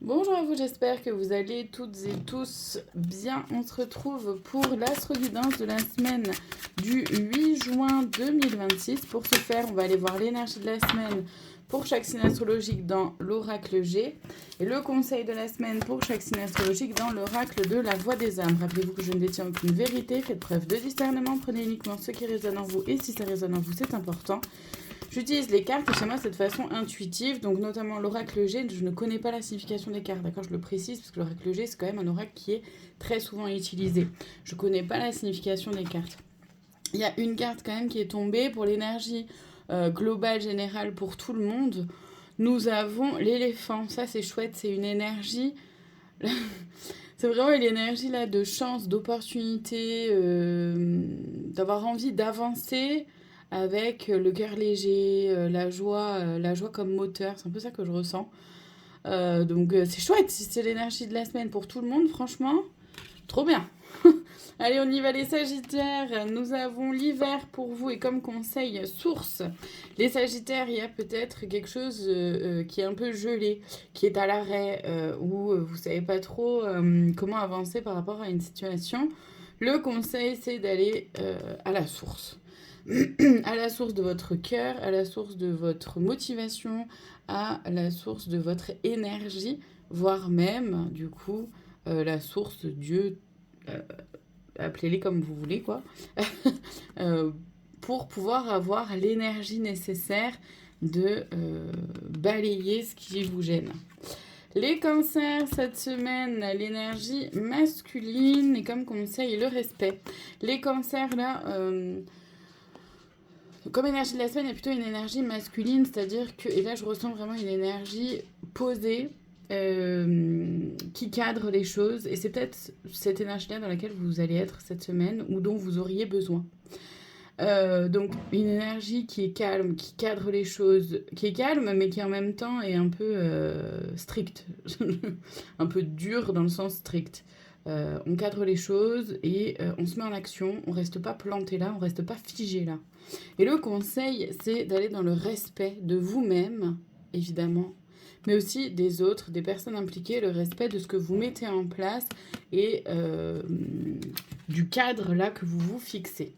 Bonjour à vous, j'espère que vous allez toutes et tous bien. On se retrouve pour l'astro-guidance de la semaine du 8 juin 2026. Pour ce faire, on va aller voir l'énergie de la semaine pour chaque signe astrologique dans l'oracle G et le conseil de la semaine pour chaque signe astrologique dans l'oracle de la voix des âmes. Rappelez-vous que je ne détiens aucune vérité, faites preuve de discernement, prenez uniquement ce qui résonne en vous et si ça résonne en vous, c'est important. J'utilise les cartes chez moi de cette façon intuitive, donc notamment l'oracle G, je ne connais pas la signification des cartes, d'accord, je le précise, parce que l'oracle G, c'est quand même un oracle qui est très souvent utilisé. Je ne connais pas la signification des cartes. Il y a une carte quand même qui est tombée pour l'énergie globale, générale, pour tout le monde. Nous avons l'éléphant, ça c'est chouette, c'est une énergie... C'est vraiment une énergie là de chance, d'opportunité, d'avoir envie d'avancer avec le cœur léger, la joie comme moteur. C'est un peu ça que je ressens. Donc c'est chouette, si c'est l'énergie de la semaine pour tout le monde, franchement, trop bien. Allez, on y va les Sagittaires. Nous avons l'hiver pour vous et comme conseil, source. Les Sagittaires, il y a peut-être quelque chose qui est un peu gelé, qui est à l'arrêt, où vous ne savez pas trop comment avancer par rapport à une situation. Le conseil, c'est d'aller à la source. À la source de votre cœur, à la source de votre motivation, à la source de votre énergie, voire même, du coup, la source Dieu, euh, appelez-les comme vous voulez, quoi, euh, pour pouvoir avoir l'énergie nécessaire de balayer ce qui vous gêne. Les cancers, cette semaine, l'énergie masculine et comme conseil, le respect. Les cancers, là, comme énergie de la semaine, il y a plutôt une énergie masculine, c'est-à-dire que, et là je ressens vraiment une énergie posée, qui cadre les choses, et c'est peut-être cette énergie-là dans laquelle vous allez être cette semaine, ou dont vous auriez besoin. Donc une énergie qui est calme, qui cadre les choses, qui est calme, mais qui en même temps est un peu stricte, un peu dure dans le sens strict. On cadre les choses et on se met en action, on reste pas planté là, on reste pas figé là. Et le conseil, c'est d'aller dans le respect de vous-même, évidemment, mais aussi des autres, des personnes impliquées, le respect de ce que vous mettez en place et du cadre là que vous vous fixez.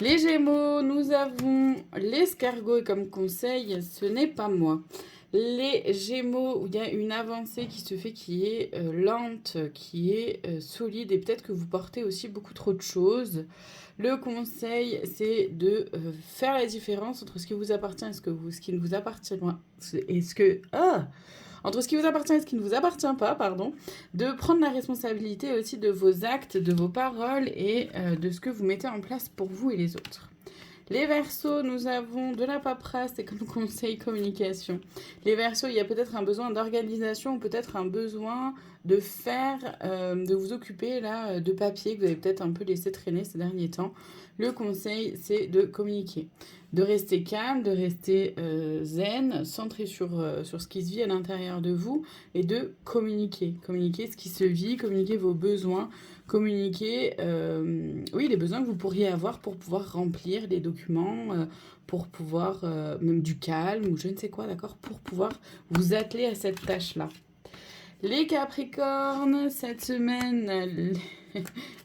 Les Gémeaux, nous avons l'escargot et comme conseil, ce n'est pas moi. Les Gémeaux, où il y a une avancée qui se fait, qui est lente, qui est solide, et peut-être que vous portez aussi beaucoup trop de choses. Le conseil, c'est de faire la différence entre ce qui vous appartient et ce qui ne vous appartient pas. Entre ce qui vous appartient et ce qui ne vous appartient pas, pardon, de prendre la responsabilité aussi de vos actes, de vos paroles et de ce que vous mettez en place pour vous et les autres. Les Verseaux, nous avons de la paperasse et comme conseil communication. Les Verseaux, il y a peut-être un besoin d'organisation ou peut-être un besoin de faire, de vous occuper là de papier que vous avez peut-être un peu laissé traîner ces derniers temps. Le conseil, c'est de communiquer, de rester calme, de rester zen, centré sur ce qui se vit à l'intérieur de vous et de communiquer. Communiquer ce qui se vit, communiquer vos besoins, communiquer oui, les besoins que vous pourriez avoir pour pouvoir remplir les documents, pour pouvoir, même du calme ou je ne sais quoi, d'accord, pour pouvoir vous atteler à cette tâche-là. Les Capricornes, cette semaine,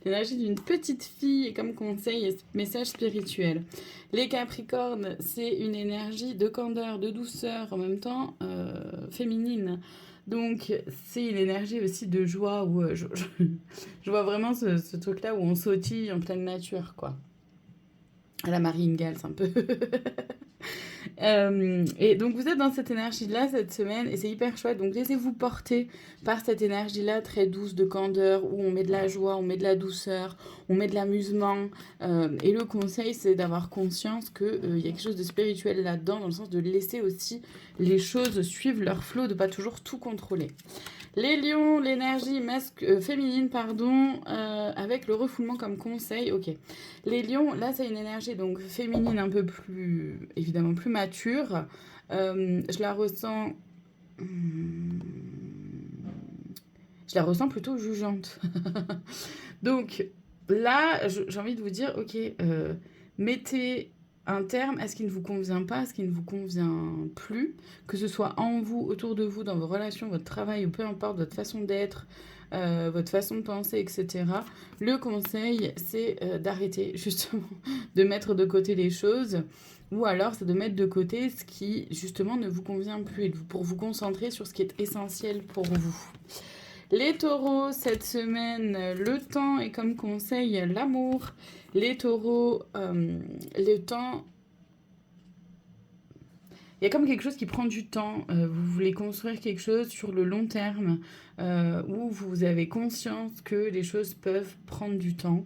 l'énergie d'une petite fille et comme conseil, message spirituel. Les Capricornes, c'est une énergie de candeur, de douceur, en même temps féminine. Donc, c'est une énergie aussi de joie où je vois vraiment ce truc-là où on sautille en pleine nature, quoi. À la Marine Gals, un peu. Et donc vous êtes dans cette énergie-là cette semaine et c'est hyper chouette. Donc laissez-vous porter par cette énergie-là très douce de candeur où on met de la joie, on met de la douceur, on met de l'amusement. Et le conseil, c'est d'avoir conscience qu'il y a quelque chose de spirituel là-dedans, dans le sens de laisser aussi les choses suivre leur flot, de pas toujours tout contrôler. Les lions, l'énergie féminine, pardon, avec le refoulement comme conseil, ok. Les lions, là c'est une énergie donc féminine un peu plus, évidemment plus mature. Je la ressens... Je la ressens plutôt jugeante. Donc là, j'ai envie de vous dire, ok, mettez un terme à ce qui ne vous convient pas, à ce qui ne vous convient plus, que ce soit en vous, autour de vous, dans vos relations, votre travail, ou peu importe, votre façon d'être, votre façon de penser, etc. Le conseil, c'est d'arrêter justement de mettre de côté les choses, ou alors c'est de mettre de côté ce qui justement ne vous convient plus, pour vous concentrer sur ce qui est essentiel pour vous. Les taureaux, cette semaine, le temps est comme conseil l'amour. Les taureaux, le temps, il y a comme quelque chose qui prend du temps. Vous voulez construire quelque chose sur le long terme, où vous avez conscience que les choses peuvent prendre du temps.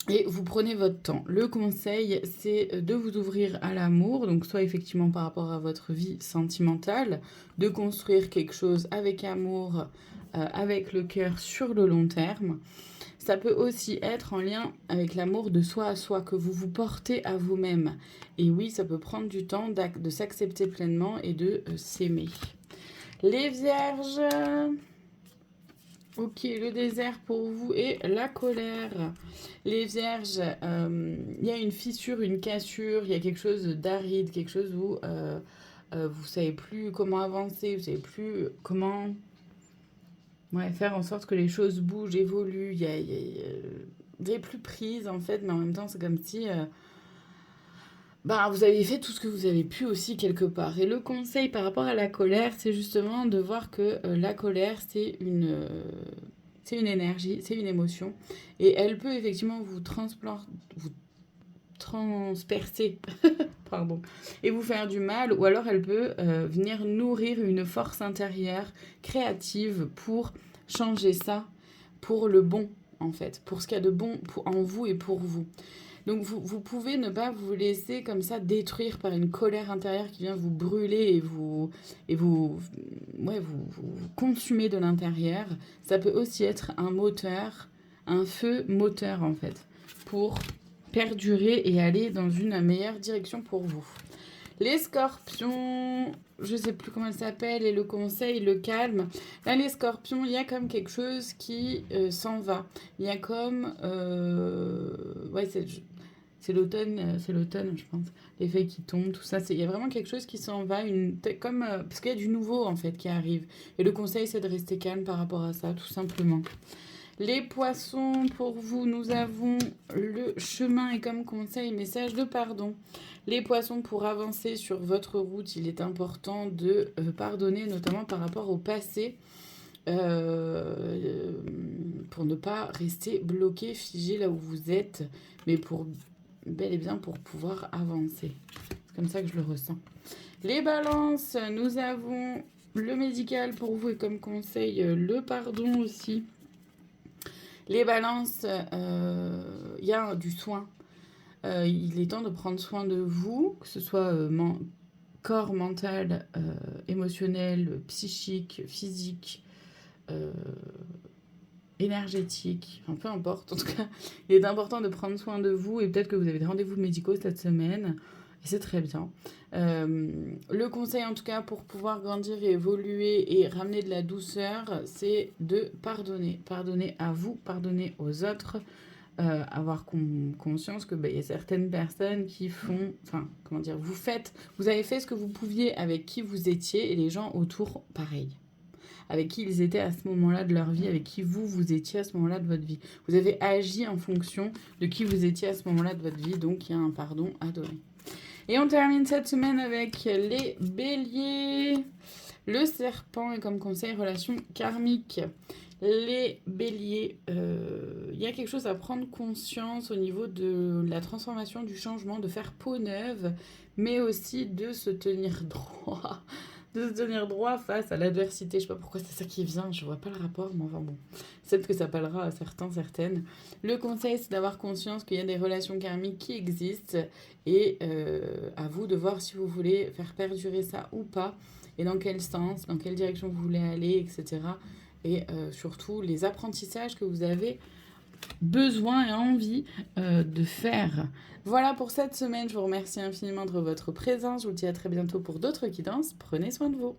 Et vous prenez votre temps. Le conseil, c'est de vous ouvrir à l'amour, donc soit effectivement par rapport à votre vie sentimentale, de construire quelque chose avec amour, avec le cœur sur le long terme. Ça peut aussi être en lien avec l'amour de soi à soi, que vous vous portez à vous-même. Et oui, ça peut prendre du temps de s'accepter pleinement et de s'aimer. Les vierges, ok, le désert pour vous et la colère. Les vierges, il y a une fissure, une cassure, il y a quelque chose d'aride, quelque chose où vous savez plus comment avancer, vous savez plus comment faire en sorte que les choses bougent, évoluent. Vous n'avez plus prise en fait, mais en même temps c'est comme si vous avez fait tout ce que vous avez pu aussi quelque part. Et le conseil par rapport à la colère, c'est justement de voir que la colère, c'est une énergie, c'est une émotion. Et elle peut effectivement vous transpercer, pardon, et vous faire du mal. Ou alors elle peut venir nourrir une force intérieure créative pour changer ça pour le bon, en fait. Pour ce qu'il y a de bon en vous et pour vous. Donc vous pouvez ne pas vous laisser comme ça détruire par une colère intérieure qui vient vous brûler et vous consumer de l'intérieur. Ça peut aussi être un moteur, un feu moteur en fait, pour perdurer et aller dans une meilleure direction pour vous. Les scorpions, je sais plus comment elle s'appelle, et le conseil, le calme. Là, les scorpions, il y a comme quelque chose qui s'en va. Il y a comme... c'est l'automne, je pense. Les feuilles qui tombent, tout ça. Il y a vraiment quelque chose qui s'en va, parce qu'il y a du nouveau, en fait, qui arrive. Et le conseil, c'est de rester calme par rapport à ça, tout simplement. Les poissons, pour vous, nous avons le chemin et comme conseil, message de pardon. Les poissons, pour avancer sur votre route, il est important de pardonner, notamment par rapport au passé, pour ne pas rester bloqué, figé là où vous êtes, mais pour bel et bien pour pouvoir avancer. C'est comme ça que je le ressens. Les balances, nous avons le médical pour vous et comme conseil, le pardon aussi. Les balances, il y a du soin. Il est temps de prendre soin de vous, que ce soit corps, mental, émotionnel, psychique, physique, énergétique, enfin peu importe. En tout cas, il est important de prendre soin de vous et peut-être que vous avez des rendez-vous médicaux cette semaine. Et c'est très bien. Le conseil, en tout cas, pour pouvoir grandir et évoluer et ramener de la douceur, c'est de pardonner. Pardonner à vous, pardonner aux autres. Avoir conscience que y a certaines personnes qui font... Enfin, comment dire, vous avez fait ce que vous pouviez avec qui vous étiez et les gens autour, pareil. Avec qui ils étaient à ce moment-là de leur vie, avec qui vous étiez à ce moment-là de votre vie. Vous avez agi en fonction de qui vous étiez à ce moment-là de votre vie, donc il y a un pardon à donner. Et on termine cette semaine avec les béliers. Le serpent est comme conseil relation karmique. Les béliers, il y a quelque chose à prendre conscience au niveau de la transformation, du changement, de faire peau neuve, mais aussi de se tenir droit. De se tenir droit face à l'adversité. Je sais pas pourquoi c'est ça qui vient, je vois pas le rapport, mais enfin bon, peut-être que ça parlera à certains, certaines. Le conseil, c'est d'avoir conscience qu'il y a des relations karmiques qui existent et à vous de voir si vous voulez faire perdurer ça ou pas et dans quel sens, dans quelle direction vous voulez aller, etc. Et surtout les apprentissages que vous avez besoin et envie de faire. Voilà pour cette semaine, je vous remercie infiniment de votre présence, je vous dis à très bientôt pour d'autres guidances, prenez soin de vous.